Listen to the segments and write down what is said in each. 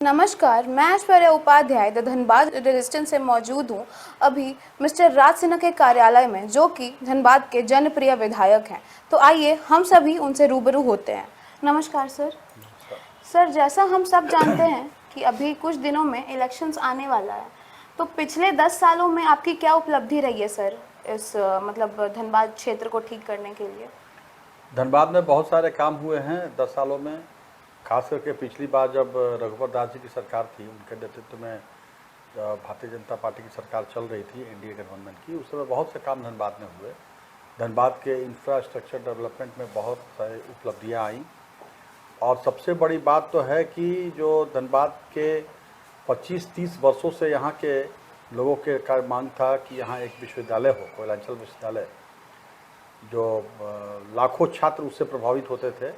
नमस्कार, मैं Aishwarya Upadhyay the Dhanbad resistance से मौजूद हूँ अभी मिस्टर राज सिन्हा के कार्यालय में, जो कि धनबाद के जनप्रिय विधायक हैं। तो आइए हम सभी उनसे रूबरू होते हैं। नमस्कार सर। सर, जैसा हम सब जानते हैं कि अभी कुछ दिनों में इलेक्शंस आने वाला है, तो पिछले 10 सालों में आपकी क्या उपलब्धि रही है सर, इस धनबाद क्षेत्र को ठीक करने के लिए? धनबाद में बहुत सारे काम हुए हैं 10 सालों में। खास करके पिछली बार जब रघुवर दास जी की सरकार थी, उनके नेतृत्व में भारतीय जनता पार्टी की सरकार चल रही थी, एनडीए गठबंधन की, उस समय बहुत से काम धनबाद में हुए। धनबाद के इंफ्रास्ट्रक्चर डेवलपमेंट में बहुत सारी उपलब्धियाँ आई। और सबसे बड़ी बात तो है कि जो धनबाद के 25-30 वर्षों से यहाँ के लोगों के का मांग था कि यहाँ एक विश्वविद्यालय हो, कोयलांचल विश्वविद्यालय, जो लाखों छात्र उससे प्रभावित होते थे,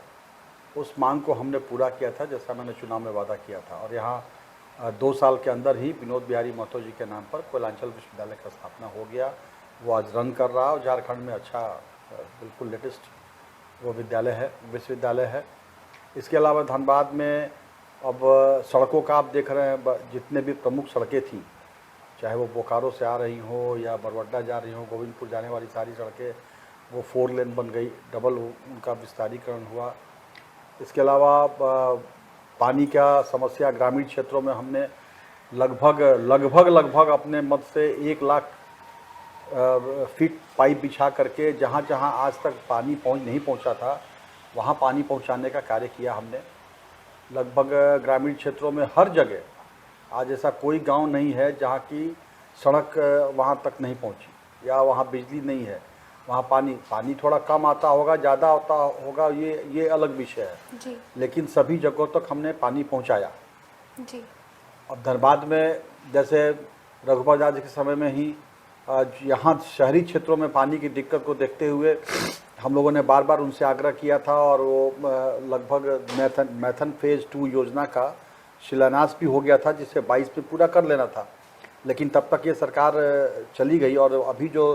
उस मांग को हमने पूरा किया था, जैसा मैंने चुनाव में वादा किया था। और यहाँ 2 साल के अंदर ही विनोद बिहारी महतो जी के नाम पर कोयलांचल विश्वविद्यालय का स्थापना हो गया। वो आज रन कर रहा है और झारखंड में अच्छा बिल्कुल लेटेस्ट वो विश्वविद्यालय है। इसके अलावा धनबाद में अब सड़कों का आप देख रहे हैं, जितने भी प्रमुख सड़कें थीं, चाहे वो बोकारो से आ रही हो या बरवड्डा जा रही हो, गोविंदपुर जाने वाली सारी सड़कें वो 4 लेन बन गई, डबल उनका विस्तारीकरण हुआ। इसके अलावा पानी का समस्या ग्रामीण क्षेत्रों में हमने लगभग अपने मत से 1 लाख फीट पाइप बिछा करके जहाँ जहाँ आज तक पानी नहीं पहुँचा था, वहाँ पानी पहुँचाने का कार्य किया हमने। लगभग ग्रामीण क्षेत्रों में हर जगह आज ऐसा कोई गांव नहीं है जहाँ की सड़क वहाँ तक नहीं पहुँची या वहाँ बिजली नहीं है। वहाँ पानी थोड़ा कम आता होगा, ज़्यादा आता होगा, ये अलग विषय है जी। लेकिन सभी जगहों तक हमने पानी पहुँचाया जी। अब धनबाद में जैसे रघुवर दास जी के समय में ही यहाँ शहरी क्षेत्रों में पानी की दिक्कत को देखते हुए हम लोगों ने बार बार उनसे आग्रह किया था और वो लगभग मैथन फेज़ 2 योजना का शिलान्यास भी हो गया था, जिसे 22 में पूरा कर लेना था। लेकिन तब तक ये सरकार चली गई और अभी जो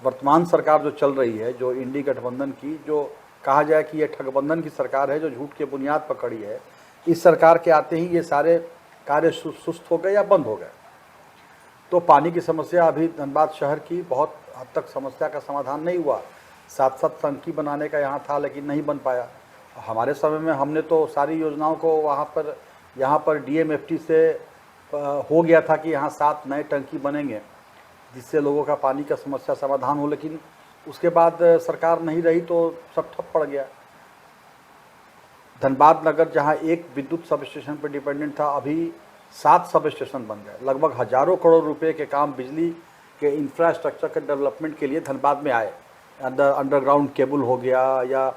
वर्तमान सरकार जो चल रही है, जो इंडी गठबंधन की, जो कहा जाए कि ये ठगबंधन की सरकार है, जो झूठ के बुनियाद पर खड़ी है, इस सरकार के आते ही ये सारे कार्य सुस्त हो गए या बंद हो गए। तो पानी की समस्या अभी धनबाद शहर की बहुत हद तक समस्या का समाधान नहीं हुआ। 7 टंकी बनाने का यहाँ था लेकिन नहीं बन पाया। हमारे समय में हमने तो सारी योजनाओं को यहाँ पर डीएमएफटी से हो गया था कि यहाँ 7 नए टंकी बनेंगे, जिससे लोगों का पानी का समस्या समाधान हो। लेकिन उसके बाद सरकार नहीं रही तो सब ठप पड़ गया। धनबाद नगर जहाँ एक विद्युत सब स्टेशन पर डिपेंडेंट था, अभी 7 सब स्टेशन बन गए। लगभग हजारों करोड़ रुपए के काम बिजली के इंफ्रास्ट्रक्चर के डेवलपमेंट के लिए धनबाद में आए। अंडरग्राउंड केबल हो गया या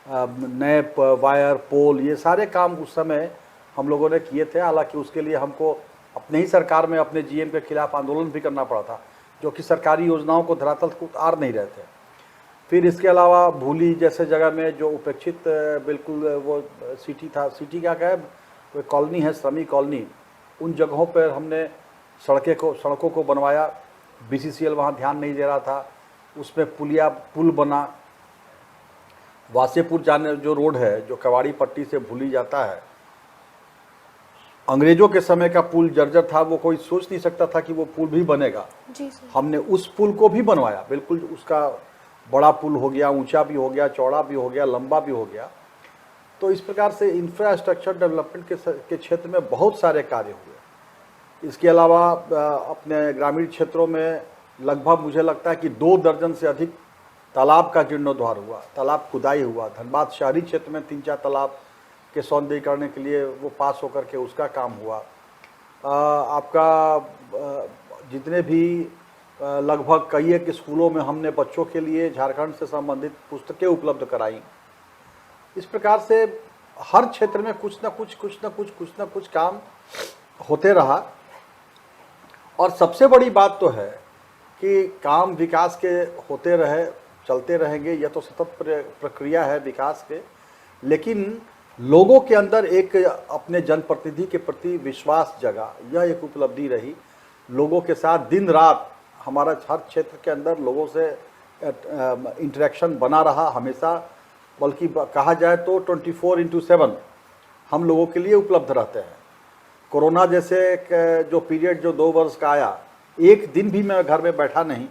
नए वायर पोल, ये सारे काम उस समय हम लोगों ने किए थे। हालांकि उसके लिए हमको अपने ही सरकार में अपने जीएम के खिलाफ आंदोलन भी करना पड़ा था, जो कि सरकारी योजनाओं को धरातल को उतार नहीं रहे थे। फिर इसके अलावा भूली जैसे जगह में जो उपेक्षित बिल्कुल वो सिटी क्या है, कोई कॉलोनी है, श्रमिक कॉलोनी, उन जगहों पर हमने सड़कों को बनवाया। बीसीसीएल वहाँ ध्यान नहीं दे रहा था, उसमें पुल बना। वासेपुर जाने जो रोड है, जो कवाड़ी पट्टी से भूली जाता है, अंग्रेजों के समय का पुल जर्जर था, वो कोई सोच नहीं सकता था कि वो पुल भी बनेगा। जी सर। हमने उस पुल को भी बनवाया, बिल्कुल उसका बड़ा पुल हो गया, ऊंचा भी हो गया, चौड़ा भी हो गया, लंबा भी हो गया। तो इस प्रकार से इंफ्रास्ट्रक्चर डेवलपमेंट के क्षेत्र में बहुत सारे कार्य हुए। इसके अलावा अपने ग्रामीण क्षेत्रों में लगभग मुझे लगता है कि 2 दर्जन से अधिक तालाब का जीर्णोद्धार हुआ, तालाब खुदाई हुआ। धनबाद शहरी क्षेत्र में 3-4 तालाब के सौंदर्यीकरण के लिए वो पास होकर के उसका काम हुआ। आपका जितने भी लगभग कई एक स्कूलों में हमने बच्चों के लिए झारखंड से संबंधित पुस्तकें उपलब्ध कराई। इस प्रकार से हर क्षेत्र में कुछ ना कुछ काम होते रहा। और सबसे बड़ी बात तो है कि काम विकास के होते रहे, चलते रहेंगे, यह तो सतत प्रक्रिया है विकास के। लेकिन लोगों के अंदर एक अपने जनप्रतिनिधि के प्रति विश्वास जगा, यह एक उपलब्धि रही। लोगों के साथ दिन रात हमारा हर क्षेत्र के अंदर लोगों से इंटरेक्शन बना रहा हमेशा, बल्कि कहा जाए तो 24/7 हम लोगों के लिए उपलब्ध रहते हैं। कोरोना जैसे एक जो पीरियड जो 2 वर्ष का आया, एक दिन भी मैं घर में बैठा नहीं।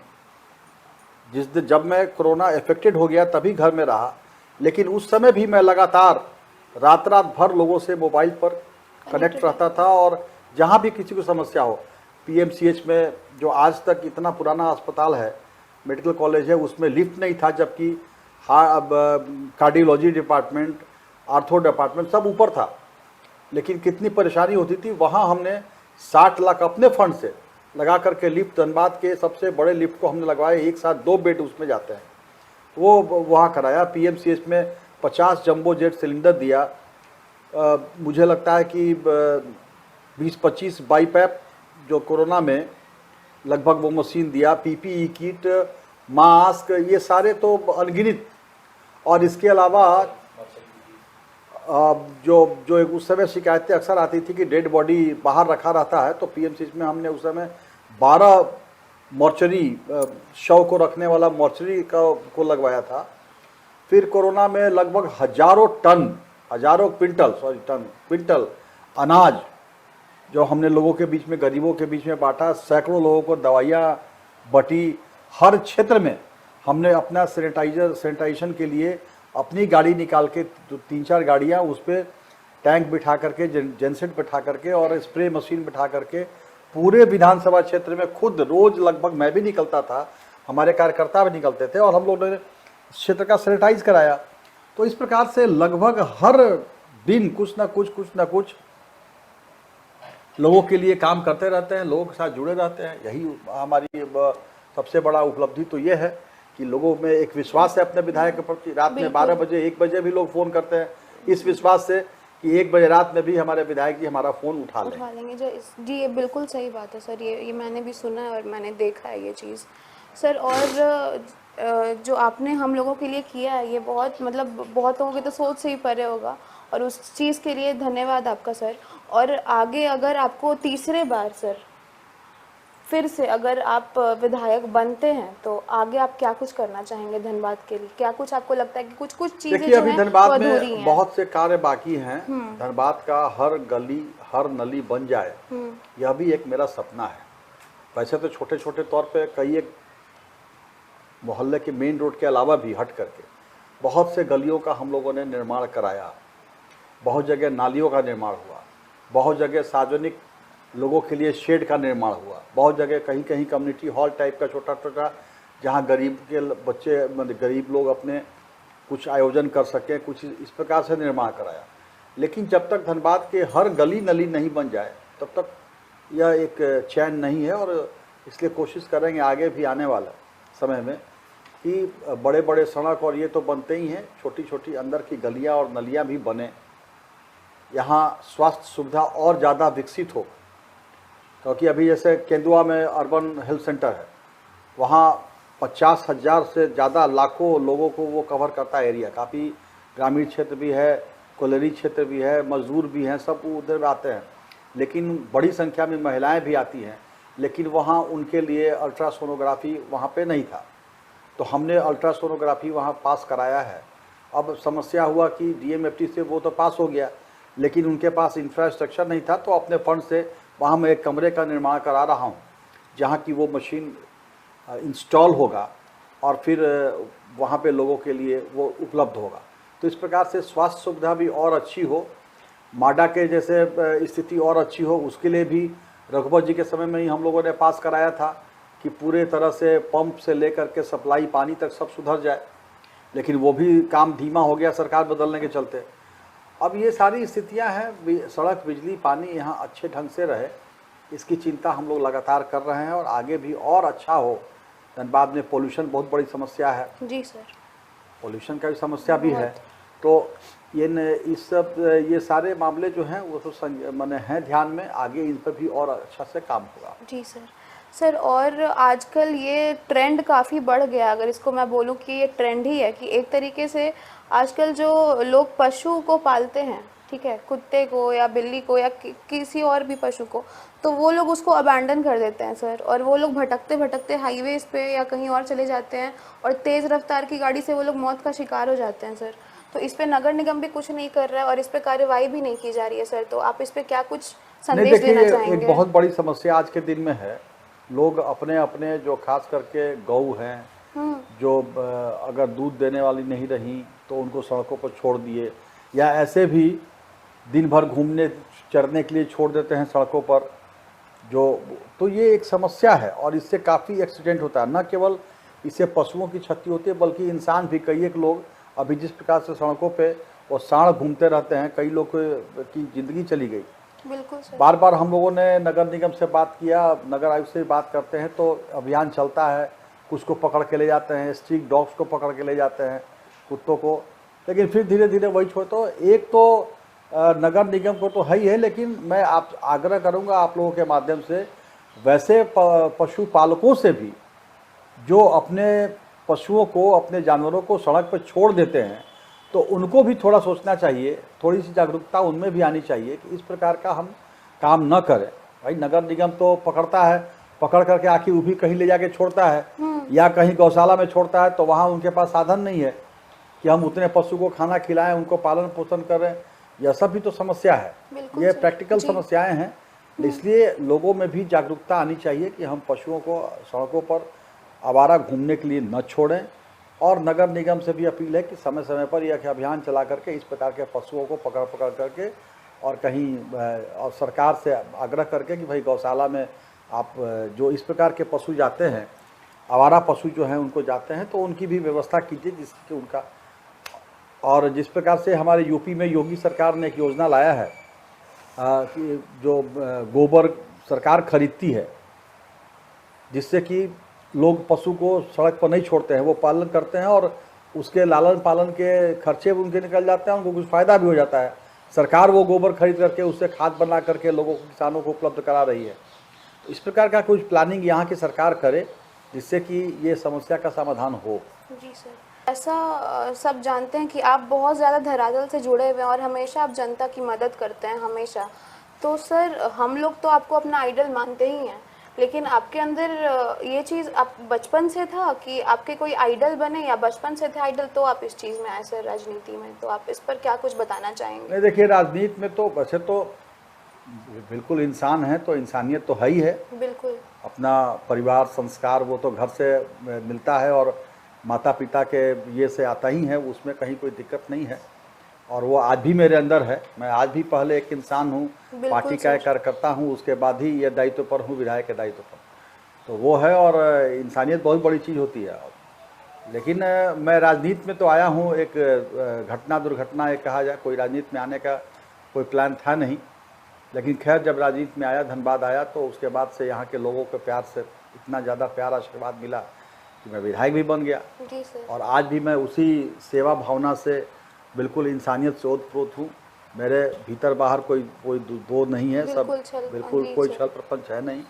जिस दिन जब मैं कोरोना इफेक्टेड हो गया तभी घर में रहा, लेकिन उस समय भी मैं लगातार रात रात भर लोगों से मोबाइल पर कनेक्ट रहता था। और जहाँ भी किसी को समस्या हो, पीएमसीएच में जो आज तक इतना पुराना अस्पताल है, मेडिकल कॉलेज है, उसमें लिफ्ट नहीं था, जबकि अब कार्डियोलॉजी डिपार्टमेंट, आर्थो डिपार्टमेंट सब ऊपर था, लेकिन कितनी परेशानी होती थी। वहाँ हमने 60 लाख अपने फंड से लगा करके लिफ्ट, धनबाद के सबसे बड़े लिफ्ट को हमने लगवाया, एक साथ 2 बेड उसमें जाते हैं, वो वहाँ कराया। पीएमसीएच में 50 जंबो जेट सिलेंडर दिया। मुझे लगता है कि 20-25 बाईपैप जो कोरोना में लगभग वो मशीन दिया, पीपीई किट, मास्क, ये सारे तो अनगिनत। और इसके अलावा जो एक उस समय शिकायतें अक्सर आती थी कि डेड बॉडी बाहर रखा रहता है, तो पीएमसीएच में हमने उस समय 12 मॉर्चरी, शव को रखने वाला मॉर्चरी को लगवाया था। फिर कोरोना में लगभग हजारों क्विंटल अनाज जो हमने लोगों के बीच में, गरीबों के बीच में बांटा। सैकड़ों लोगों को दवाइयाँ बटी। हर क्षेत्र में हमने अपना सैनिटाइजेशन के लिए अपनी गाड़ी निकाल के 3-4 गाड़ियाँ, उस पर टैंक बिठा करके, जेनसेट बिठा करके और स्प्रे मशीन बिठा करके पूरे विधानसभा क्षेत्र में खुद रोज लगभग मैं भी निकलता था, हमारे कार्यकर्ता भी निकलते थे, और हम लोगों ने क्षेत्र का सैनिटाइज कराया। तो इस प्रकार से लगभग हर दिन कुछ ना कुछ लोगों के लिए काम करते रहते हैं, लोगों के साथ जुड़े रहते हैं। यही हमारी सबसे बड़ा उपलब्धि तो ये है कि लोगों में एक विश्वास है अपने विधायक के प्रति। रात में 12 बजे 1 बजे भी लोग फ़ोन करते हैं इस विश्वास से कि 1 बजे रात में भी हमारे विधायक जी हमारा फ़ोन उठा लेंगे। जी, ये बिल्कुल सही बात है सर। ये मैंने भी सुना है और मैंने देखा है ये चीज़ सर। और जो आपने हम लोगों के लिए किया है, ये बहुत मतलब बहुत लोगों की तो सोच से ही परे होगा, और उस चीज़ के लिए धन्यवाद आपका सर। और आगे अगर आपको तीसरे बार सर फिर से अगर आप विधायक बनते हैं, तो आगे आप क्या कुछ करना चाहेंगे धनबाद के लिए? क्या कुछ आपको लगता है कि कुछ चीजें देखिए, अभी धनबाद हैं में बहुत से कार्य बाकी हैं। धनबाद का हर गली, हर नली बन जाए, यह भी एक मेरा सपना है। वैसे तो छोटे छोटे तौर पे कई एक मोहल्ले के मेन रोड के अलावा भी हट करके बहुत से गलियों का हम लोगों ने निर्माण कराया, बहुत जगह नालियों का निर्माण हुआ, बहुत जगह सार्वजनिक लोगों के लिए शेड का निर्माण हुआ, बहुत जगह कहीं कहीं कम्युनिटी हॉल टाइप का छोटा जहां गरीब के बच्चे, मतलब गरीब लोग अपने कुछ आयोजन कर सकें, कुछ इस प्रकार से निर्माण कराया। लेकिन जब तक धनबाद के हर गली नली नहीं बन जाए तब तक यह एक चैन नहीं है। और इसलिए कोशिश करेंगे आगे भी आने वाला समय में कि बड़े बड़े सड़क और ये तो बनते ही हैं, छोटी छोटी अंदर की गलियां और नलियां भी बने, यहाँ स्वास्थ्य सुविधा और ज़्यादा विकसित हो। क्योंकि अभी जैसे केंदुआ में अर्बन हेल्थ सेंटर है, वहाँ 50,000 से ज़्यादा लाखों लोगों को वो कवर करता है एरिया। काफ़ी ग्रामीण क्षेत्र भी है, कोलेरी क्षेत्र भी है, मजदूर भी हैं, सब उधर आते हैं। लेकिन बड़ी संख्या में महिलाएं भी आती हैं, लेकिन वहाँ उनके लिए अल्ट्रासोनोग्राफी वहाँ पे नहीं था, तो हमने अल्ट्रासोनोग्राफी वहाँ पास कराया है। अब समस्या हुआ कि डीएमएफटी से वो तो पास हो गया, लेकिन उनके पास इंफ्रास्ट्रक्चर नहीं था, तो अपने फंड से वहाँ मैं एक कमरे का निर्माण करा रहा हूँ जहाँ की वो मशीन इंस्टॉल होगा और फिर वहाँ पे लोगों के लिए वो उपलब्ध होगा। तो इस प्रकार से स्वास्थ्य सुविधा भी और अच्छी हो, माडा के जैसे स्थिति और अच्छी हो, उसके लिए भी रघुवर जी के समय में ही हम लोगों ने पास कराया था कि पूरे तरह से पंप से लेकर के सप्लाई पानी तक सब सुधर जाए। लेकिन वो भी काम धीमा हो गया सरकार बदलने के चलते। अब ये सारी स्थितियां हैं, सड़क, बिजली, पानी यहाँ अच्छे ढंग से रहे, इसकी चिंता हम लोग लगातार कर रहे हैं और आगे भी और अच्छा हो। धनबाद में पोल्यूशन बहुत बड़ी समस्या है। जी सर, पोल्यूशन का भी समस्या भी है, तो ये सारे मामले जो हैं वो तो मैंने हैं ध्यान में, आगे इन पर भी और अच्छा से काम होगा। जी सर। और आजकल ये ट्रेंड काफ़ी बढ़ गया, अगर इसको मैं बोलूँ कि ये ट्रेंड ही है कि एक तरीके से आजकल जो लोग पशु को पालते हैं, ठीक है, कुत्ते को या बिल्ली को या किसी और भी पशु को, तो वो लोग उसको अबैंडन कर देते हैं सर, और वो लोग भटकते भटकते हाईवेज़ पे या कहीं और चले जाते हैं और तेज़ रफ्तार की गाड़ी से वो लोग मौत का शिकार हो जाते हैं सर। तो इस पे नगर निगम भी कुछ नहीं कर रहा है और इस पे कार्रवाई भी नहीं की जा रही है सर। तो आप इस पे क्या कुछ संदेश देखिए, देना एक चाहेंगे? बहुत बड़ी समस्या आज के दिन में है। लोग अपने अपने जो खास करके गऊ हैं, जो अगर दूध देने वाली नहीं रही तो उनको सड़कों पर छोड़ दिए, या ऐसे भी दिन भर घूमने चरने के लिए छोड़ देते हैं सड़कों पर। जो तो ये एक समस्या है और इससे काफ़ी एक्सीडेंट होता है। न केवल इससे पशुओं की क्षति होती है बल्कि इंसान भी, कई एक लोग अभी जिस प्रकार से सड़कों पे वो सांड घूमते रहते हैं, कई लोग की ज़िंदगी चली गई। बिल्कुल सर। बार बार हम लोगों ने नगर निगम से बात किया, नगर आयुक्त से बात करते हैं तो अभियान चलता है, कुछ को पकड़ के ले जाते हैं, स्ट्रीट डॉग्स को पकड़ के ले जाते हैं, कुत्तों को, लेकिन फिर धीरे धीरे वही छोड़। तो एक तो नगर निगम को तो है ही है, लेकिन मैं आप आग्रह करूंगा आप लोगों के माध्यम से वैसे पशुपालकों से भी जो अपने पशुओं को, अपने जानवरों को सड़क पर छोड़ देते हैं, तो उनको भी थोड़ा सोचना चाहिए, थोड़ी सी जागरूकता उनमें भी आनी चाहिए कि इस प्रकार का हम काम न करें। भाई नगर निगम तो पकड़ता है, पकड़ करके आखिर वो भी कहीं ले जाके छोड़ता है, या कहीं गौशाला में छोड़ता है, तो वहाँ उनके पास साधन नहीं है कि हम उतने पशु को खाना खिलाएं, उनको पालन पोषण करें। यह सब भी तो समस्या है, ये प्रैक्टिकल समस्याएं हैं। इसलिए लोगों में भी जागरूकता आनी चाहिए कि हम पशुओं को सड़कों पर आवारा घूमने के लिए न छोड़ें। और नगर निगम से भी अपील है कि समय समय पर यह अभियान चला करके इस प्रकार के पशुओं को पकड़ पकड़ करके, और कहीं और सरकार से आग्रह करके कि भाई गौशाला में आप जो इस प्रकार के पशु जाते हैं, आवारा पशु जो हैं उनको जाते हैं, तो उनकी भी व्यवस्था कीजिए जिससे उनका। और जिस प्रकार से हमारे यूपी में योगी सरकार ने एक योजना लाया है कि जो गोबर सरकार खरीदती है, जिससे कि लोग पशु को सड़क पर नहीं छोड़ते हैं, वो पालन करते हैं और उसके लालन पालन के खर्चे भी उनके निकल जाते हैं, उनको कुछ फ़ायदा भी हो जाता है। सरकार वो गोबर खरीद करके उससे खाद बना करके लोगों को, किसानों को उपलब्ध करा रही है। तो इस प्रकार का कुछ प्लानिंग यहाँ की सरकार करे जिससे कि ये समस्या का समाधान हो। जी सर। ऐसा सब जानते हैं कि आप बहुत ज़्यादा धरातल से जुड़े हुए हैं और हमेशा आप जनता की मदद करते हैं हमेशा। तो सर हम लोग तो आपको अपना आइडल मानते ही हैं, लेकिन आपके अंदर ये चीज़ आप बचपन से था कि आपके कोई आइडल बने, या बचपन से थे आइडल तो आप इस चीज़ में आए सर राजनीति में? तो आप इस पर क्या कुछ बताना चाहेंगे? नहीं देखिए, राजनीति में तो वैसे तो बिल्कुल इंसान है, तो इंसानियत तो है ही है। बिल्कुल। अपना परिवार संस्कार वो तो घर से मिलता है और माता पिता के ये से आता ही है, उसमें कहीं कोई दिक्कत नहीं है। और वो आज भी मेरे अंदर है। मैं आज भी पहले एक इंसान हूँ, पार्टी का एक कार्यकर्ता हूँ, उसके बाद ही ये दायित्व पर हूँ, विधायक के दायित्व पर। तो वो है, और इंसानियत बहुत बड़ी चीज़ होती है। लेकिन मैं राजनीति में तो आया हूँ, एक घटना दुर्घटना एक कहा जाए, कोई राजनीति में आने का कोई प्लान था नहीं। लेकिन खैर जब राजनीति में आया, धनबाद आया, तो उसके बाद से यहाँ के लोगों के प्यार से इतना ज़्यादा प्यार आशीर्वाद मिला कि मैं विधायक भी बन गया। जी सर। और आज भी मैं उसी सेवा भावना से बिल्कुल इंसानियत से ओतप्रोत हूँ। मेरे भीतर बाहर कोई दो नहीं है, सब बिल्कुल कोई छल प्रपंच है नहीं,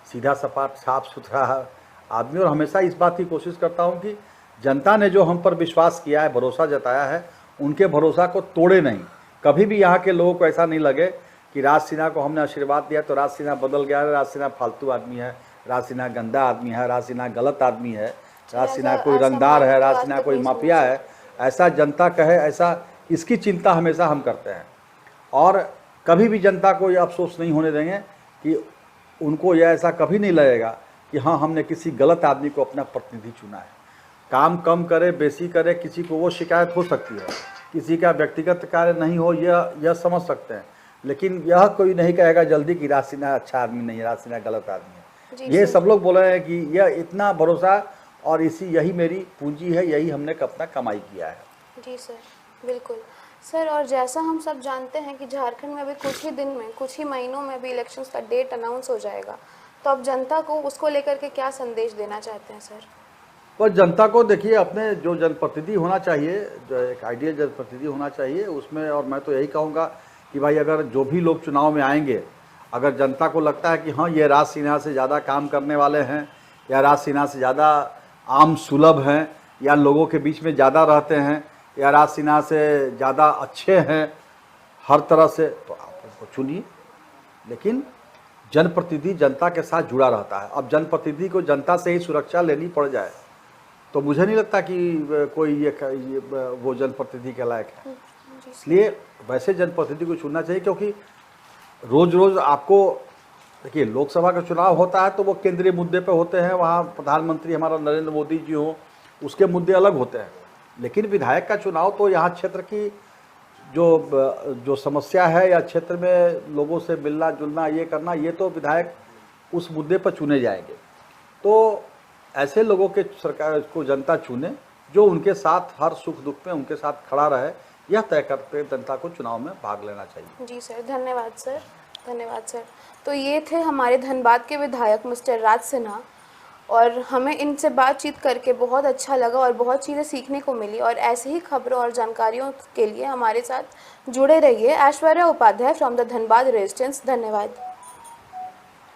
सीधा सपाट साफ सुथरा आदमी। और हमेशा इस बात की कोशिश करता हूँ कि जनता ने जो हम पर विश्वास किया है, भरोसा जताया है, उनके भरोसा को तोड़े नहीं। कभी भी यहाँ के लोगों को ऐसा नहीं लगे कि राज सिन्हा को हमने आशीर्वाद दिया तो राज सिन्हा बदल गया है, राज सिन्हा फालतू आदमी है, राज सिन्हा गंदा आदमी है, राज सिन्हा गलत आदमी है, राज सिन्हा कोई रंगदार है, राज सिन्हा कोई माफिया है, ऐसा जनता कहे, ऐसा इसकी चिंता हमेशा हम करते हैं। और कभी भी जनता को ये अफसोस नहीं होने देंगे कि उनको यह ऐसा कभी नहीं लगेगा कि हाँ हमने किसी गलत आदमी को अपना प्रतिनिधि चुना है। काम कम करे बेसी करे, किसी को वो शिकायत हो सकती है, किसी का व्यक्तिगत कार्य नहीं हो, यह समझ सकते हैं, लेकिन यह कोई नहीं कहेगा जल्दी कि राज सिन्हा अच्छा आदमी नहीं है, राज सिन्हा गलत आदमी है। ये सब लोग बोल रहे हैं कि यह इतना भरोसा, और यही मेरी पूंजी है, यही हमने अपना कमाई किया है। जी सर, बिल्कुल सर। और जैसा हम सब जानते हैं कि झारखंड में अभी कुछ ही दिन में, कुछ ही महीनों में भी इलेक्शंस का डेट अनाउंस हो जाएगा, तो अब जनता को उसको लेकर के क्या संदेश देना चाहते हैं सर? पर जनता को देखिए, अपने जो जनप्रतिनिधि होना चाहिए, जो एक आइडियल जनप्रतिनिधि होना चाहिए उसमें, और मैं तो यही कहूँगा कि भाई अगर जो भी लोग चुनाव में आएंगे, अगर जनता को लगता है कि हाँ ये राज सिन्हा से ज़्यादा काम करने वाले हैं, या राज सिन्हा से ज़्यादा आम सुलभ हैं, या लोगों के बीच में ज़्यादा रहते हैं, या राज सिन्हा से ज़्यादा अच्छे हैं हर तरह से, तो आप उनको चुनिए। लेकिन जनप्रतिनिधि जनता के साथ जुड़ा रहता है। अब जनप्रतिनिधि को जनता से ही सुरक्षा लेनी पड़ जाए तो मुझे नहीं लगता कि कोई ये वो जनप्रतिनिधि के लायक है। इसलिए वैसे जनप्रतिनिधि को चुनना चाहिए, क्योंकि रोज रोज आपको देखिए, लोकसभा का चुनाव होता है तो वो केंद्रीय मुद्दे पे होते हैं, वहाँ प्रधानमंत्री हमारा नरेंद्र मोदी जी हो, उसके मुद्दे अलग होते हैं। लेकिन विधायक का चुनाव तो यहाँ क्षेत्र की जो समस्या है या क्षेत्र में लोगों से मिलना जुलना ये करना, ये तो विधायक उस मुद्दे पर चुने जाएंगे। तो ऐसे लोगों के सरकार को जनता चुने जो उनके साथ हर सुख दुख में उनके साथ खड़ा रहे, यह तय करते जनता को चुनाव में भाग लेना चाहिए। जी सर, धन्यवाद सर, धन्यवाद सर। तो ये थे हमारे धनबाद के विधायक मिस्टर राज सिन्हा, और हमें इनसे बातचीत करके बहुत अच्छा लगा और बहुत चीज़ें सीखने को मिली। और ऐसे ही खबरों और जानकारियों के लिए हमारे साथ जुड़े रहिए। Aishwarya Upadhyay from the Dhanbad resistance. धन्यवाद।